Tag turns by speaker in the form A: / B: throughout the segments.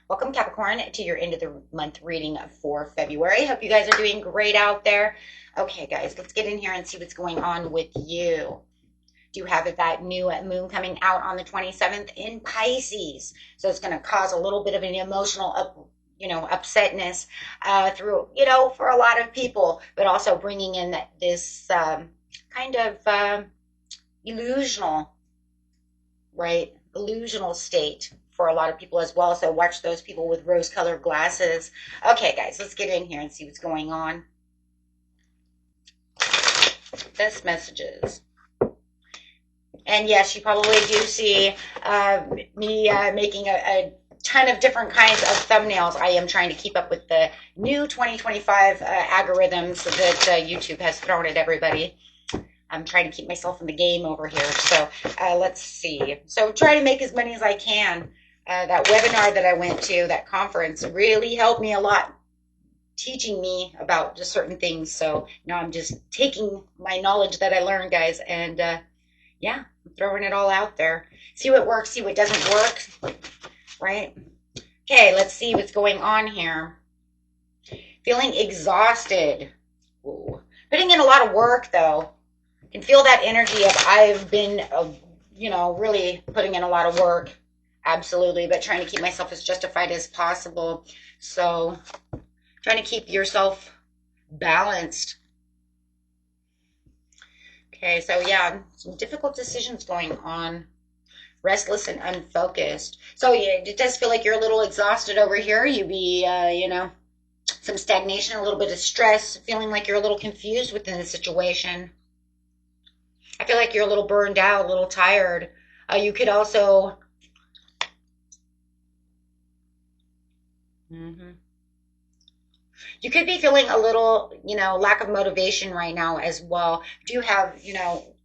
A: Welcome, Capricorn, to your end of the month reading for February. Hope you guys are doing great out there. Okay, guys, let's get in here and see what's going on with you. Do you have that new moon coming out on the 27th in Pisces? So it's going to cause a little bit of an emotional upsetness through, for a lot of people, but also bringing in this kind of illusional, right? Illusional state for a lot of people as well. So watch those people with rose-colored glasses. Okay, guys, let's get in here and see what's going on. Best messages. And yes, you probably do see me making a ton of different kinds of thumbnails. I am trying to keep up with the new 2025 algorithms that YouTube has thrown at everybody. I'm trying to keep myself in the game over here. So let's see. So try to make as many as I can. That webinar that I went to, that conference, really helped me a lot, teaching me about just certain things. So now I'm just taking my knowledge that I learned, guys, and yeah, I'm throwing it all out there. See what works, see what doesn't work, right? Okay, let's see what's going on here. Feeling exhausted. Ooh. Putting in a lot of work, though. Can feel that energy of I've been, really putting in a lot of work. Absolutely, but trying to keep myself as justified as possible. So trying to keep yourself balanced. Okay, so yeah, some difficult decisions going on. Restless and unfocused. So yeah, it does feel like you're a little exhausted over here. You be, some stagnation, a little bit of stress, feeling like you're a little confused within the situation. I feel like you're a little burned out, a little tired. You could also... You could be feeling a little, lack of motivation right now as well. Do you have,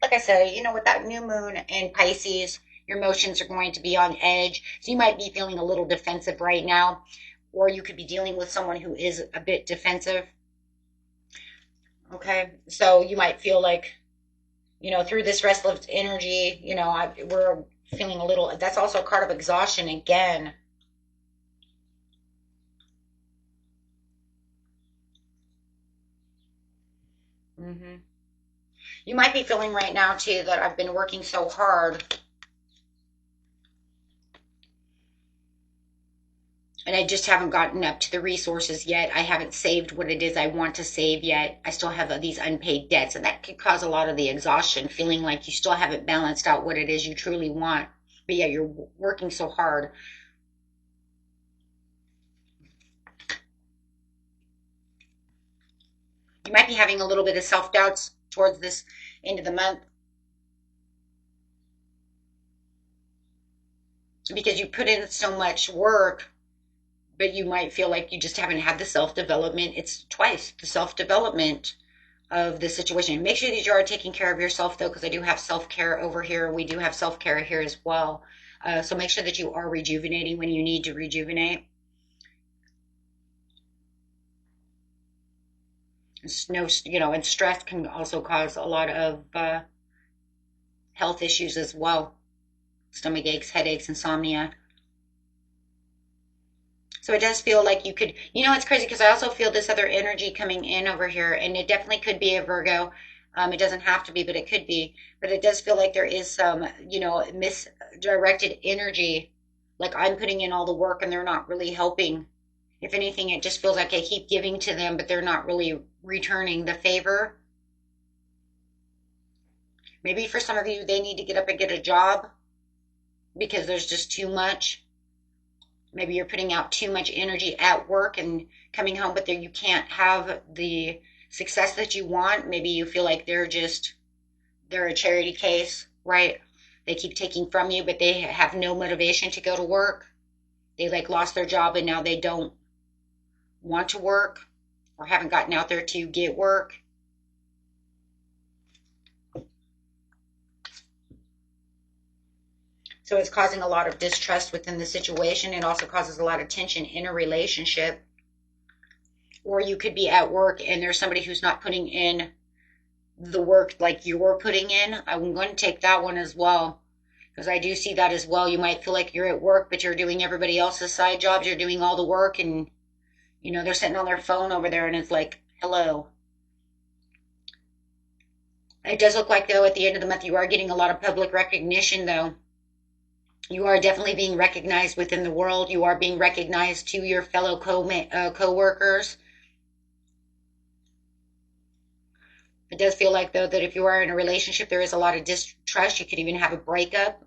A: like I said, with that new moon in Pisces, your emotions are going to be on edge. So you might be feeling a little defensive right now, or you could be dealing with someone who is a bit defensive. Okay, so you might feel like, through this restless energy, we're feeling a little, that's also a card of exhaustion again. You might be feeling right now too that I've been working so hard and I just haven't gotten up to the resources yet. I haven't saved what it is I want to save yet. I still have these unpaid debts, and that could cause a lot of the exhaustion, feeling like you still haven't balanced out what it is you truly want. But yeah, you're working so hard. You might be having a little bit of self-doubts towards this end of the month because you put in so much work, but you might feel like you just haven't had the self-development. It's twice the self-development of the situation. Make sure that you are taking care of yourself, though, because I do have self-care over here. We do have self-care here as well. So make sure that you are rejuvenating when you need to rejuvenate. No, and stress can also cause a lot of health issues as well. Stomach aches, headaches, insomnia. So it does feel like you could, it's crazy because I also feel this other energy coming in over here, and it definitely could be a Virgo. It doesn't have to be, but it could be. But it does feel like there is some, misdirected energy. Like I'm putting in all the work and they're not really helping. If anything, it just feels like I keep giving to them, but they're not really returning the favor. Maybe for some of you, they need to get up and get a job because there's just too much. Maybe you're putting out too much energy at work and coming home, but you can't have the success that you want. Maybe you feel like they're a charity case, right? They keep taking from you, but they have no motivation to go to work. They lost their job and now they don't want to work or haven't gotten out there to get work. So it's causing a lot of distrust within the situation. It also causes a lot of tension in a relationship. Or you could be at work and there's somebody who's not putting in the work like you're putting in. I'm going to take that one as well. Because I do see that as well. You might feel like you're at work, but you're doing everybody else's side jobs. You're doing all the work, and, you know, they're sitting on their phone over there, and it's like, hello. It does look like, though, at the end of the month, you are getting a lot of public recognition, though. You are definitely being recognized within the world. You are being recognized to your fellow co-workers. It does feel like, though, that if you are in a relationship, there is a lot of distrust. You could even have a breakup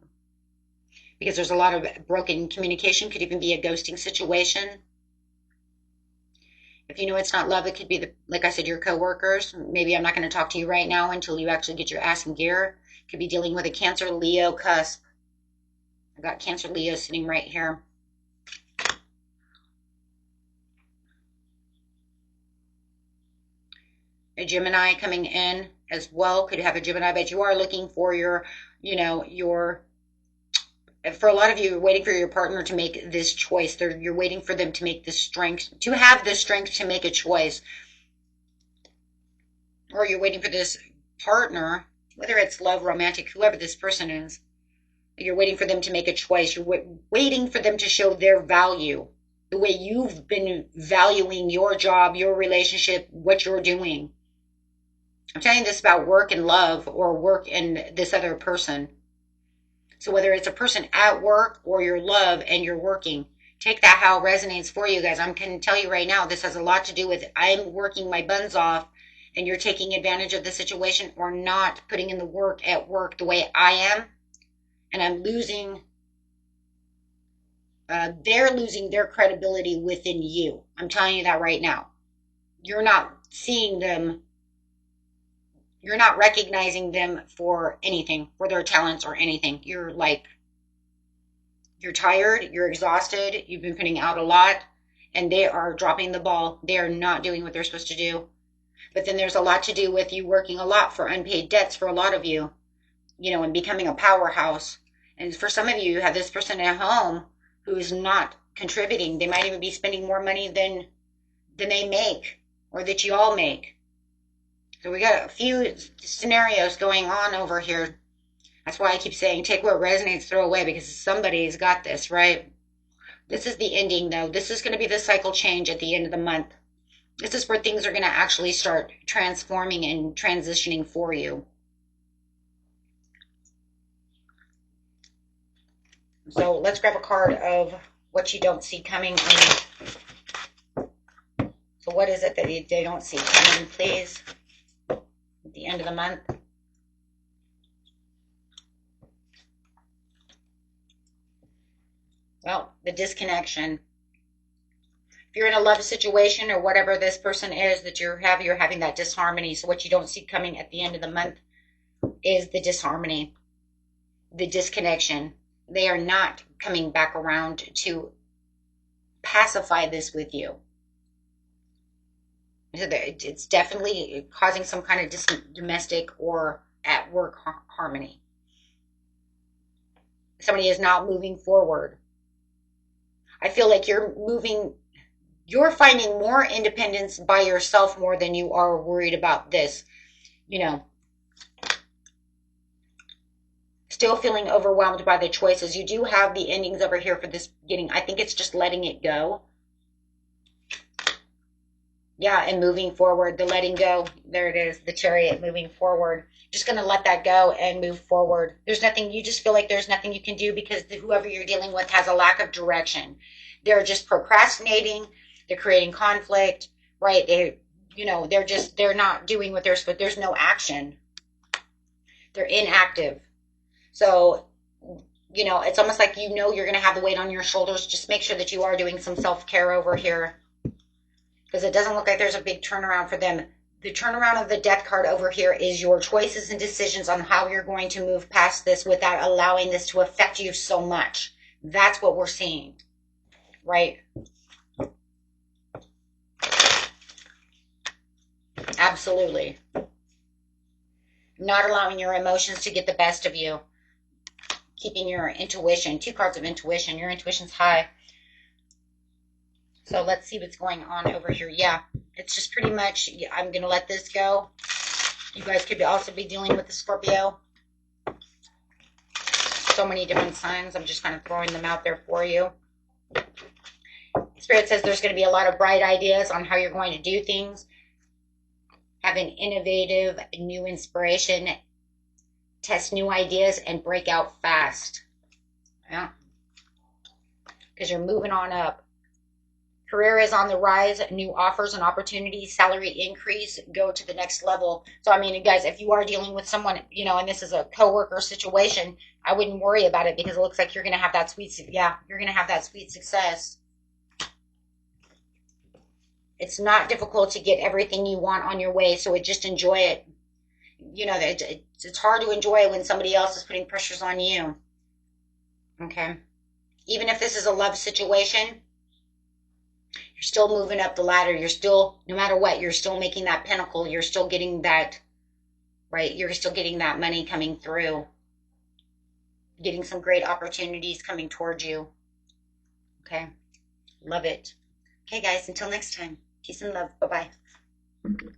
A: because there's a lot of broken communication. Could even be a ghosting situation. If you know it's not love, it could be, like I said, your coworkers. Maybe I'm not going to talk to you right now until you actually get your ass in gear. Could be dealing with a Cancer Leo cusp. I got Cancer Leo sitting right here. A Gemini coming in as well. Could have a Gemini, but you are looking for your, you know, for a lot of you, you're waiting for your partner to make this choice. You're waiting for them to make the strength, to have the strength to make a choice. Or you're waiting for this partner, whether it's love, romantic, whoever this person is. You're waiting for them to make a choice. You're waiting for them to show their value, the way you've been valuing your job, your relationship, what you're doing. I'm telling you this about work and love, or work and this other person. So whether it's a person at work or your love and you're working, take that how it resonates for you guys. I'm going to tell you right now, this has a lot to do with I'm working my buns off and you're taking advantage of the situation or not putting in the work at work the way I am. And I'm losing, they're losing their credibility within you. I'm telling you that right now. You're not seeing them, you're not recognizing them for anything, for their talents or anything. You're like, you're tired, you're exhausted, you've been putting out a lot, and they are dropping the ball. They are not doing what they're supposed to do. But then there's a lot to do with you working a lot for unpaid debts for a lot of you, you know, and becoming a powerhouse. And for some of you, you have this person at home who is not contributing. They might even be spending more money than they make, or that you all make. So we got a few scenarios going on over here. That's why I keep saying take what resonates, throw away, because somebody's got this, right? This is the ending, though. This is going to be the cycle change at the end of the month. This is where things are going to actually start transforming and transitioning for you. So let's grab a card of what you don't see coming. So what is it that they don't see coming, please, at the end of the month? Well, the disconnection. If you're in a love situation or whatever this person is that you're having that disharmony. So what you don't see coming at the end of the month is the disharmony, the disconnection. They are not coming back around to pacify this with you. It's definitely causing some kind of domestic or at work harmony. Somebody is not moving forward. I feel like you're finding more independence by yourself more than you are worried about this, you know. Still feeling overwhelmed by the choices. You do have the endings over here for this beginning. I think it's just letting it go. Yeah, and moving forward, the letting go. There it is, the Chariot, moving forward. Just going to let that go and move forward. There's nothing, you just feel like there's nothing you can do because whoever you're dealing with has a lack of direction. They're just procrastinating. They're creating conflict, right? They're not doing what they're supposed to. There's no action. They're inactive. So, you know, it's almost like you're going to have the weight on your shoulders. Just make sure that you are doing some self-care over here, because it doesn't look like there's a big turnaround for them. The turnaround of the Death card over here is your choices and decisions on how you're going to move past this without allowing this to affect you so much. That's what we're seeing, right? Absolutely. Not allowing your emotions to get the best of you. Keeping your intuition. 2 cards of intuition. Your intuition's high. So let's see what's going on over here. Yeah, it's just pretty much, I'm going to let this go. You guys could also be dealing with the Scorpio. so many different signs. I'm just kind of throwing them out there for you. Spirit says there's going to be a lot of bright ideas on how you're going to do things. Have an innovative, new inspiration. Test new ideas and break out fast. Yeah. Because you're moving on up. Career is on the rise. New offers and opportunities. Salary increase. Go to the next level. So, I mean, guys, if you are dealing with someone, you know, and this is a coworker situation, I wouldn't worry about it because it looks like you're going to have that sweet, you're going to have that sweet success. It's not difficult to get everything you want on your way, so just enjoy it. You know, it's hard to enjoy when somebody else is putting pressures on you. Okay? Even if this is a love situation, you're still moving up the ladder. You're still, no matter what, you're still making that pinnacle. You're still getting that, right? You're still getting that money coming through. Getting some great opportunities coming towards you. Okay? Love it. Okay, guys, until next time. Peace and love. Bye-bye.